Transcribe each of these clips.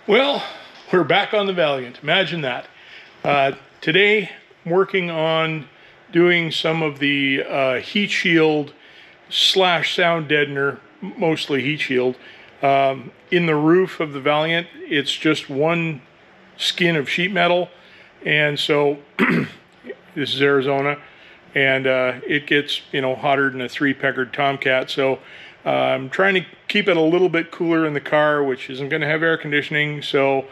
Well, we're back on the Valiant. Imagine that. Today, I'm working on doing some of the heat shield slash sound deadener, mostly heat shield, in the roof of the Valiant. It's just one skin of sheet metal, and so this is Arizona, and it gets hotter than a 3-peckered tomcat. So I'm trying to keep it a little bit cooler in the car, which isn't going to have air conditioning. So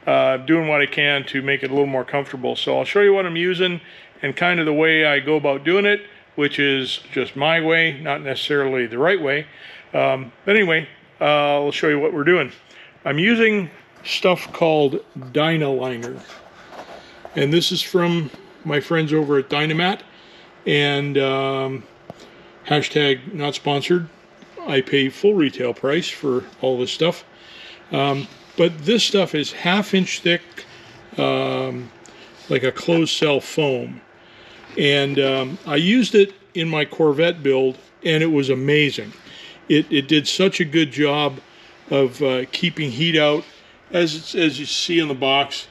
doing what I can to make it a little more comfortable. So I'll show you what I'm using and kind of the way I go about doing it, which is just my way, not necessarily the right way. But anyway, I'll show you what we're doing. I'm using stuff called Dynaliner, and this is from my friends over at Dynamat, and hashtag not sponsored. I pay full retail price for all this stuff, but this stuff is 1/2 inch thick, like a closed cell foam, and I used it in my Corvette build, and it was amazing. It did such a good job of keeping heat out. As you see in the box,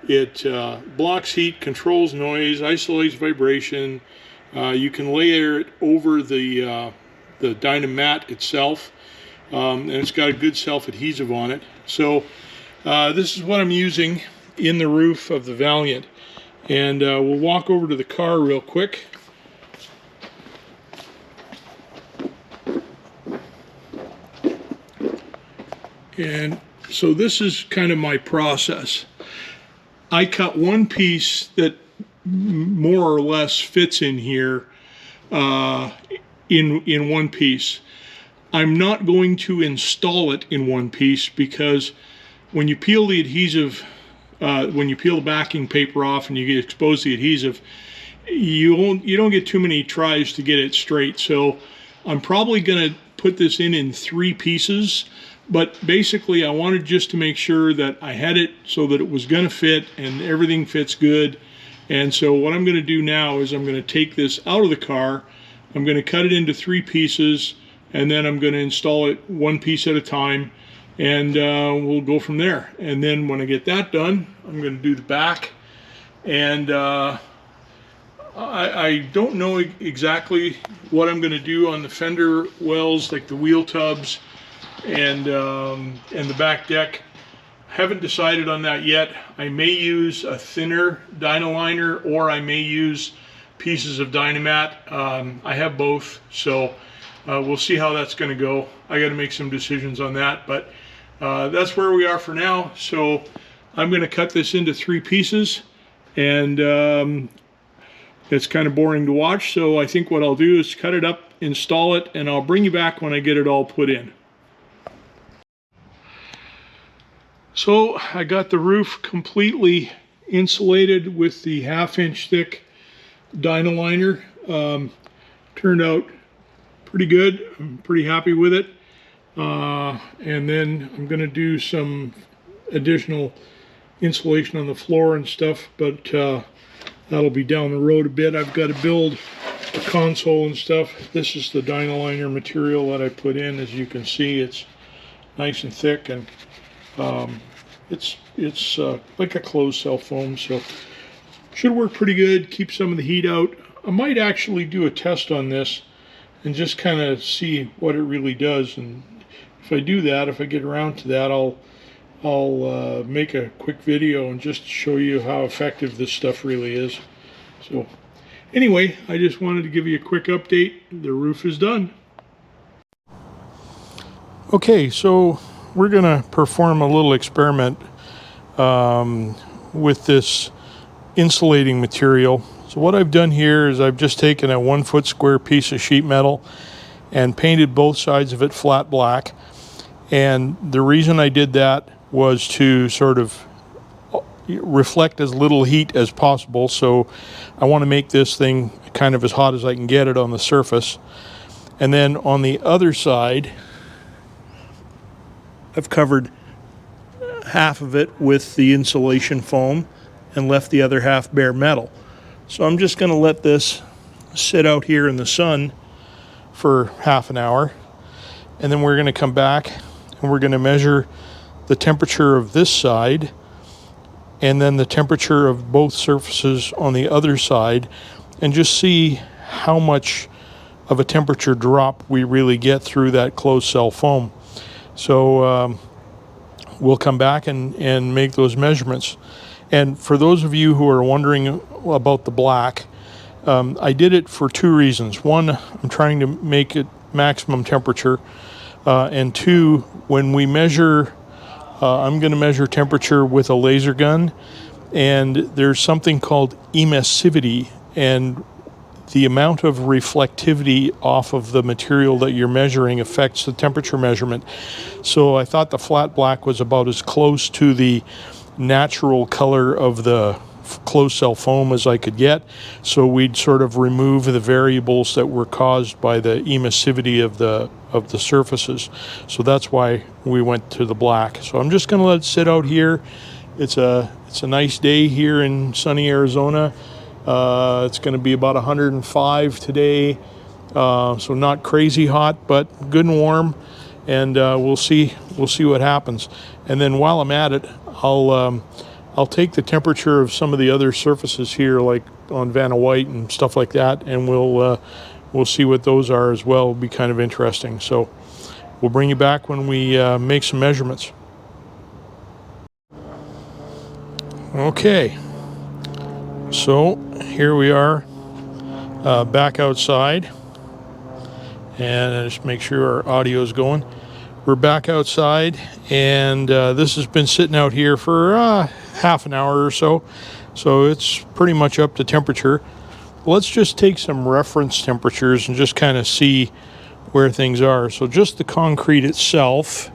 it blocks heat, controls noise, isolates vibration. You can layer it over the Dynamat itself, and it's got a good self-adhesive on it. So this is what I'm using in the roof of the Valiant, and we'll walk over to the car real quick. And so this is kind of my process. I cut one piece that more or less fits in here in one piece. I'm not going to install it in one piece because when you peel the adhesive, when you peel the backing paper off and you expose the adhesive, you don't get too many tries to get it straight. So I'm probably going to put this in 3 pieces. But basically, I wanted just to make sure that I had it so that it was going to fit and everything fits good. And so what I'm going to do now is I'm going to take this out of the car. I'm going to cut it into 3 pieces, and then I'm going to install it 1 piece at a time, and we'll go from there. And then when I get that done, I'm going to do the back. And I don't know exactly what I'm going to do on the fender wells, like the wheel tubs and the back deck. Haven't decided on that yet. I may use a thinner Dynaliner, or I may use pieces of Dynamat. I have both, so we'll see how that's going to go. I got to make some decisions on that, but that's where we are for now. So I'm going to cut this into 3 pieces, and it's kind of boring to watch, so I think what I'll do is cut it up, install it, and I'll bring you back when I get it all put in. So I got the roof completely insulated with the 1/2 inch thick Dynaliner. Turned out pretty good. I'm pretty happy with it. And then I'm going to do some additional insulation on the floor and stuff, but that'll be down the road a bit. I've got to build a console and stuff. This is the Dynaliner material that I put in. As you can see, it's nice and thick, and it's like a closed cell foam, so should work pretty good. Keep some of the heat out. I might actually do a test on this and just kind of see what it really does, and if I do that, if I get around to that, I'll make a quick video and just show you how effective this stuff really is. So anyway, I just wanted to give you a quick update. The roof is done. Okay, so we're going to perform a little experiment with this insulating material. So what I've done here is I've just taken a 1 foot square piece of sheet metal and painted both sides of it flat black. And the reason I did that was to sort of reflect as little heat as possible. So I want to make this thing kind of as hot as I can get it on the surface. And then on the other side, I've covered half of it with the insulation foam and left the other half bare metal. So I'm just going to let this sit out here in the sun for half an hour, and then we're going to come back and we're going to measure the temperature of this side and then the temperature of both surfaces on the other side, and just see how much of a temperature drop we really get through that closed cell foam. So we'll come back and make those measurements. And for those of you who are wondering about the black, I did it for two reasons. One, I'm trying to make it maximum temperature, and two, when we measure, I'm going to measure temperature with a laser gun, and there's something called emissivity, and the amount of reflectivity off of the material that you're measuring affects the temperature measurement. So I thought the flat black was about as close to the natural color of the closed cell foam as I could get, so we'd sort of remove the variables that were caused by the emissivity of the surfaces. So that's why we went to the black. So I'm just going to let it sit out here. It's a nice day here in sunny Arizona. It's going to be about 105 today, so not crazy hot, but good and warm. And we'll see what happens. And then while I'm at it, I'll take the temperature of some of the other surfaces here, like on Vanna White and stuff like that, and we'll see what those are as well. It'll be kind of interesting. So we'll bring you back when we make some measurements. Okay, so here we are back outside, and just make sure our audio is going. We're back outside, and this has been sitting out here for half an hour or so, so it's pretty much up to temperature. Let's just take some reference temperatures and just kind of see where things are. So just the concrete itself,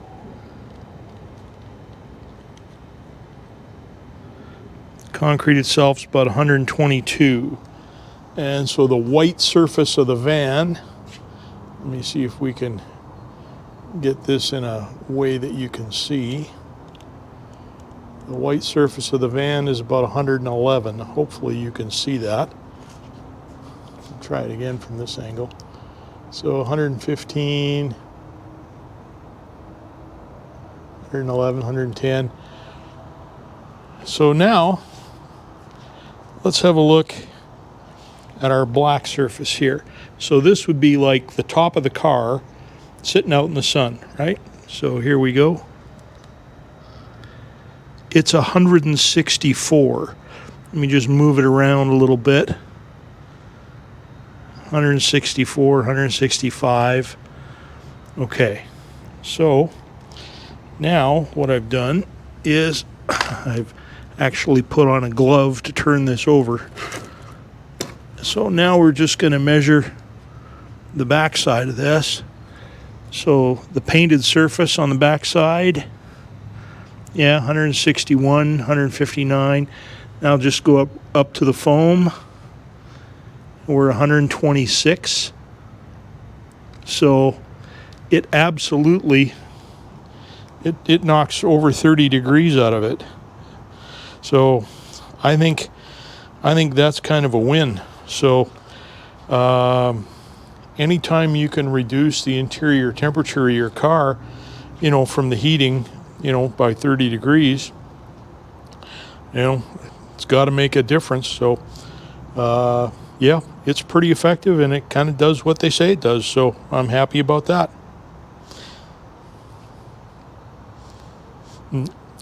is about 122, and so the white surface of the van, let me see if we can get this in a way that you can see. The white surface of the van is about 111. Hopefully you can see that. I'll try it again from this angle. So 115, 111, 110. So now let's have a look at our black surface here. So this would be like the top of the car sitting out in the sun, right? So here we go. It's 164. Let me just move it around a little bit. 164, 165. Okay, so now what I've done is I've actually put on a glove to turn this over. So now we're just going to measure the back side of this. So the painted surface on the back side, yeah, 161, 159. Now just go up to the foam. We're 126. So it absolutely, it knocks over 30 degrees out of it. So I think that's kind of a win. So anytime you can reduce the interior temperature of your car, from the heating, by 30 degrees, it's got to make a difference. So, yeah, it's pretty effective, and it kind of does what they say it does. So I'm happy about that.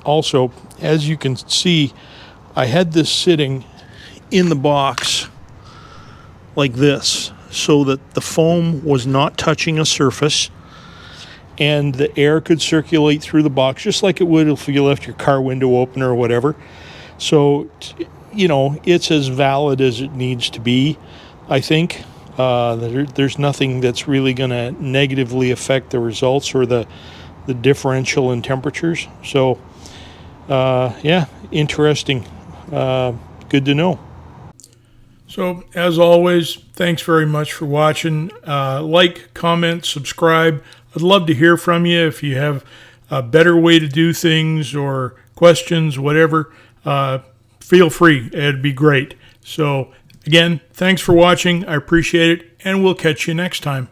Also, as you can see, I had this sitting in the box like this, so that the foam was not touching a surface, and the air could circulate through the box just like it would if you left your car window open or whatever. So, it's as valid as it needs to be, I think. There's nothing that's really going to negatively affect the results or the differential in temperatures. So, yeah, interesting. Good to know. So, as always, thanks very much for watching. Like, comment, subscribe. I'd love to hear from you if you have a better way to do things or questions, whatever. Feel free. It'd be great. So, again, thanks for watching. I appreciate it, and we'll catch you next time.